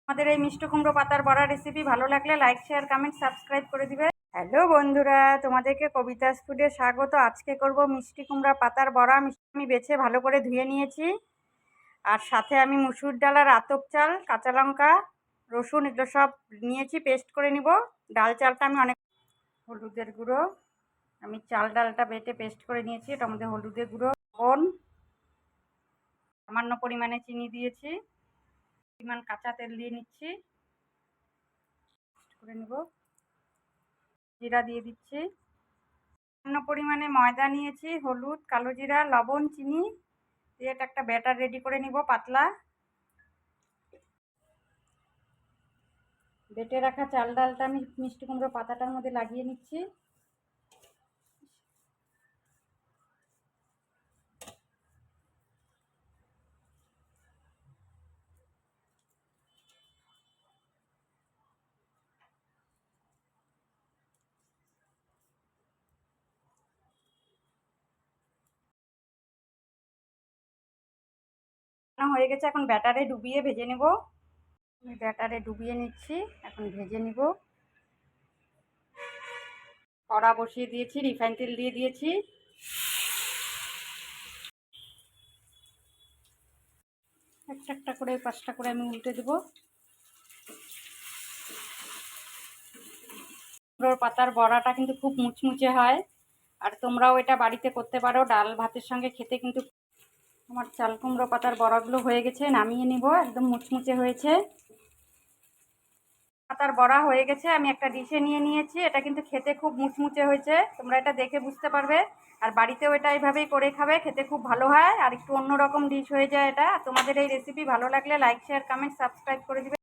আমাদের এই মিষ্টি কুমড়ো পাতার বড়া রেসিপি ভালো লাগলে লাইক শেয়ার কমেন্ট সাবস্ক্রাইব করে দিবে। হ্যালো বন্ধুরা, তোমাদেরকে কবিতাস ফুডে স্বাগত। আজকে করব মিষ্টি কুমড়া পাতার বড়া। আমি বেছে ভালো করে ধুয়ে নিয়েছি। আর সাথে আমি মুসুর ডাল আর আতপ চাল, কাঁচা লঙ্কা, রসুন এগুলো সব নিয়েছি, পেস্ট করে নিব। ডাল চালটা আমি অনেক, হলুদের গুঁড়ো, আমি চাল ডালটা বেটে পেস্ট করে নিয়েছি। এটার মধ্যে হলুদের গুঁড়ো, লবণ, সামান্য পরিমাণে চিনি দিয়েছি, পরিমাণ কাঁচা তেল দিয়ে নিচ্ছি, করে নেব। জিরা দিয়ে দিচ্ছি, সামান্য পরিমাণে ময়দা নিয়েছি, হলুদ, কালো জিরা, লবণ, চিনি দিয়ে এটা একটা ব্যাটার রেডি করে নিব পাতলা। বেটে রাখা চাল ডালটা আমি মিষ্টি কুমড়ো পাতাটার মধ্যে লাগিয়ে নিচ্ছি। হয়ে গেছে, এখন ব্যাটারে ডুবিয়ে ভেজে নেব। আমি ব্যাটারে ডুবিয়ে নিচ্ছি, এখন ভেজে নিব। কড়া বসিয়ে দিয়েছি, রিফাইন তেল দিয়ে দিয়েছি। একটা একটা করে 5টা করে আমি উল্টে দেবো। কুমড়োর পাতার বড়াটা কিন্তু খুব মুচমুচে হয়, আর তোমরাও এটা বাড়িতে করতে পারো। ডাল ভাতের সঙ্গে খেতে কিন্তু। আমার চাল কুমড়ো পাতার বড়াগুলো হয়ে গেছে, নামিয়ে নিব। একদম মুচমুচে হয়েছে। পাতার বড়া হয়ে গেছে, আমি একটা ডিশে নিয়ে নিয়েছি। এটা কিন্তু খেতে খুব মুচমুচে হয়েছে, তোমরা এটা দেখে বুঝতে পারবে। আর বাড়িতেও এটা এইভাবেই করে খাবে, খেতে খুব ভালো হয়। আর একটু অন্যরকম ডিশ হয়ে যায় এটা। তোমাদের এই রেসিপি ভালো লাগলে লাইক শেয়ার কমেন্ট সাবস্ক্রাইব করে দিবে।